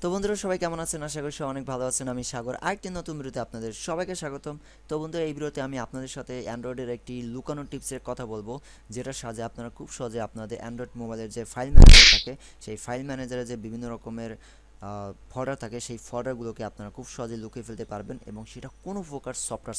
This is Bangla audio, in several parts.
তো বন্ধুরা সবাই কেমন আছেন? আশা করি সবাই অনেক ভালো আছেন। আমি সাগর, আরেকটি নতুন ভিডিওতে আপনাদের সবাইকে স্বাগতম। তো বন্ধুরা, এই ভিডিওতে আমি আপনাদের সাথে অ্যান্ড্রয়েডের একটি লুকানো টিপসের কথা বলবো, যেটার সাহায্যে আপনারা খুব সহজে আপনাদের অ্যান্ড্রয়েড মোবাইলের যে ফাইল ম্যানেজার থাকে, সেই ফাইল ম্যানেজারে যে বিভিন্ন রকমের ফল্ডার থাকে, সেই ফল্ডারগুলোকে আপনারা খুব সহজে লুকিয়ে ফেলতে পারবেন, এবং সেটা কোনো প্রকার সফটওয়্যার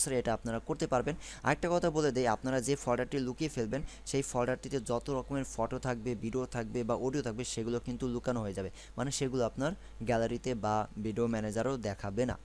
ছাড়াই এটা আপনারা করতে পারবেন। আরেকটা কথা বলে দেই, আপনারা যে ফল্ডারটি লুকিয়ে ফেলবেন, সেই ফল্ডারটিতে যত রকমের ফটো থাকবে, ভিডিও থাকবে বা অডিও থাকবে, সেগুলো কিন্তু লুকানো হয়ে যাবে। মানে সেগুলো আপনার গ্যালারিতে বা ভিডিও ম্যানেজারও দেখাবে না,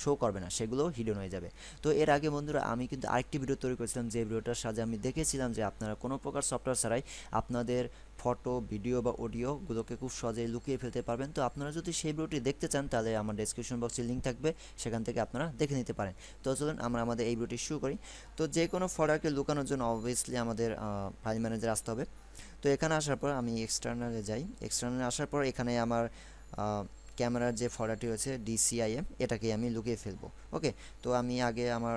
শো করবে না, সেগুলো হিডেন হয়ে যাবে। তো এর আগে বন্ধুরা আমি কিন্তু আরেকটি ভিডিও তৈরি করেছিলাম, যে ভিডিওটার সাহায্যে আমি দেখেছিলাম যে আপনারা কোনো প্রকার সফটওয়্যার ছাড়াই আপনাদের ফটো, ভিডিও বা অডিওগুলোকে খুব সহজেই লুকিয়ে ফেলতে পারবেন। তো আপনারা যদি সেই ভিডিওটি দেখতে চান, তাহলে আমার ডেসক্রিপশন বক্সে লিঙ্ক থাকবে, সেখান থেকে আপনারা দেখে নিতে পারেন। তো চলুন আমরা আমাদের এই ভিডিওটি শুরু করি। তো যে কোনো ফল্ডারকে লুকানোর জন্য অবভিয়াসলি আমাদের ফাইল ম্যানেজার আসতে হবে। তো এখানে আসার পর আমি এক্সটার্নালে যাই। এক্সটার্নালে আসার পর এখানে আমার ক্যামেরার যে ফল্ডারটি রয়েছে DCIM, এটাকে আমি লুকিয়ে ফেলবো। ওকে, তো আমি আগে আমার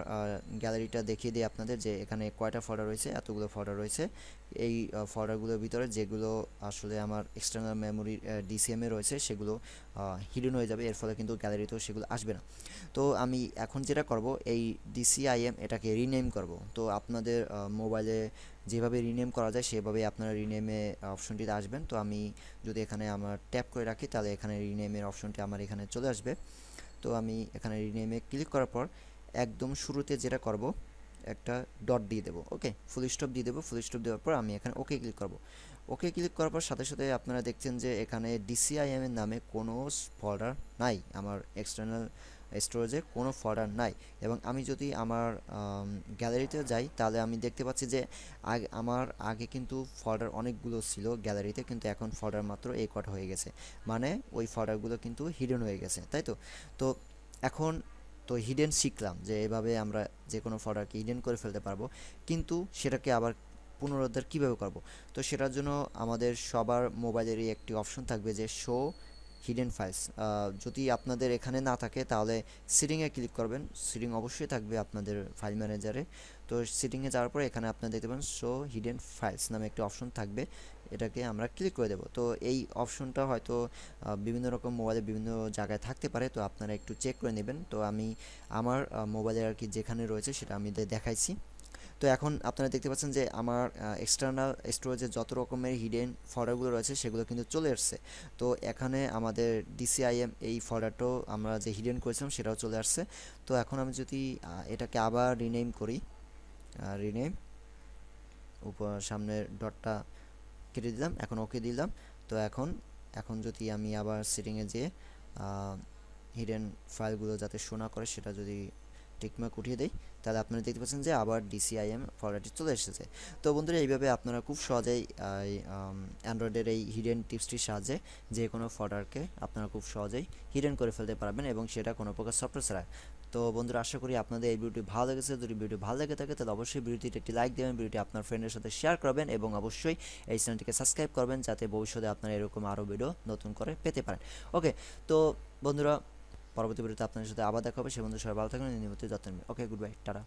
গ্যালারিটা দেখিয়ে দিই আপনাদের, যে এখানে কয়টা ফল্ডার রয়েছে। এতগুলো ফল্ডার রয়েছে। এই ফল্ডারগুলোর ভিতরে যেগুলো আসলে আমার এক্সটার্নাল মেমোরি DCM-এ রয়েছে, সেগুলো হিডেন হয়ে যাবে, এর ফলে কিন্তু গ্যালারিতেও সেগুলো আসবে না। তো আমি এখন যেটা করব, এই DCIM এটাকে রিনেম করব। তো আপনাদের মোবাইলে যেভাবে রিনেম করা যায় সেভাবে আপনারা রিনেমে অপশনটিতে আসবেন। তো আমি যদি এখানে আমার ট্যাপ করে রাখি, তাহলে এখানে রিনেমের অপশনটি আমার এখানে চলে আসবে। তো আমি এখানে রিনেমে ক্লিক করার পর একদম শুরুতে যেটা করব, একটা ডট দিয়ে দেবো। ওকে, ফুল স্টপ দিয়ে দেবো। ফুল স্টপ দেওয়ার পর আমি এখানে ওকে ক্লিক করব। ওকে ক্লিক করার পর সাথে সাথে আপনারা দেখছেন যে এখানে DCIM এর নামে কোনো ফল্ডার নাই, আমার এক্সটার্নাল স্টোরেজে কোনো ফল্ডার নাই। এবং আমি যদি আমার গ্যালারিতে যাই, তাহলে আমি দেখতে পাচ্ছি যে আমার আগে কিন্তু ফল্ডার অনেকগুলো ছিল গ্যালারিতে, কিন্তু এখন ফল্ডার মাত্র এই কটা হয়ে গেছে। মানে ওই ফল্ডারগুলো কিন্তু হিডেন হয়ে গেছে, তাই তো। তো এখন তো হিডেন শিখলাম যে এভাবে আমরা যে কোনো ফল্ডারকে হিডেন করে ফেলতে পারবো, কিন্তু সেটাকে আবার পুনরুদ্ধার কীভাবে করব? তো সেটার জন্য আমাদের সবার মোবাইলেরই একটি অপশন থাকবে, যে শো হিডেন ফাইলস। যদি আপনাদের এখানে না থাকে, তাহলে সিটিংয়ে ক্লিক করবেন। সিটিং অবশ্যই থাকবে আপনাদের ফাইল ম্যানেজারে। তো সিটিংয়ে যাওয়ার পরে এখানে আপনারা দেখতে পাবেন শো হিডেন ফাইলস নামে একটি অপশন থাকবে, এটাকে আমরা ক্লিক করে দেবো। তো এই অপশনটা হয়তো বিভিন্ন রকম মোবাইলে বিভিন্ন জায়গায় থাকতে পারে, তো আপনারা একটু চেক করে নেবেন। তো আমি আমার মোবাইলে আর কি যেখানে রয়েছে সেটা আমি দেখাইছি। তো এখন আপনারা দেখতে পাচ্ছেন যে আমার এক্সটার্নাল স্টোরেজে যত রকমের হিডেন ফল্ডারগুলো রয়েছে, সেগুলো কিন্তু চলে আসছে। তো এখানে আমাদের DCIM এই ফল্ডারটাও আমরা যে হিডেন করেছিলাম, সেটাও চলে আসছে। তো এখন আমি যদি এটাকে আবার রিনেম করি, রিনেম, উপর সামনের ডটটা কেটে দিলাম, এখন ওকে দিলাম। তো এখন এখন যদি আমি আবার সেটিংয়ে যেয়ে হিডেন ফাইলগুলো যাতে শো না করে, সেটা যদি টিকমার্ক উঠিয়ে দেই, তাহলে আপনারা দেখতে পাচ্ছেন যে আবার DCIM ফল্ডারটি চলে এসেছে। তো বন্ধুরা, এইভাবে আপনারা খুব সহজেই অ্যান্ড্রয়েডের এই হিডেন টিপসটির সাহায্যে যে কোনো ফল্ডারকে আপনারা খুব সহজেই হিডেন করে ফেলতে পারবেন, এবং সেটা কোনো প্রকার সফটওয়্যার ছাড়া। তো বন্ধুরা, আশা করি আপনাদের এই ভিডিওটি ভালো লেগেছে। যদি ভিডিও ভালো লেগে থাকে, তাহলে অবশ্যই ভিডিওটিতে একটি লাইক দেবেন, ভিডিওটি আপনার ফ্রেন্ডের সাথে শেয়ার করবেন, এবং অবশ্যই এই চ্যানেলটিকে সাবস্ক্রাইব করবেন, যাতে ভবিষ্যতে আপনারা এরকম আরও ভিডিও নতুন করে পেতে পারেন। ওকে, তো বন্ধুরা, পরবর্তী ভিডিওতে আপনাদের সাথে আবার দেখা হবে। সে বন্ধু সবাই ভালো থাকবেন, নিয়মিত যত্ন নেবেন। ওকে, গুড বাই, টাটা।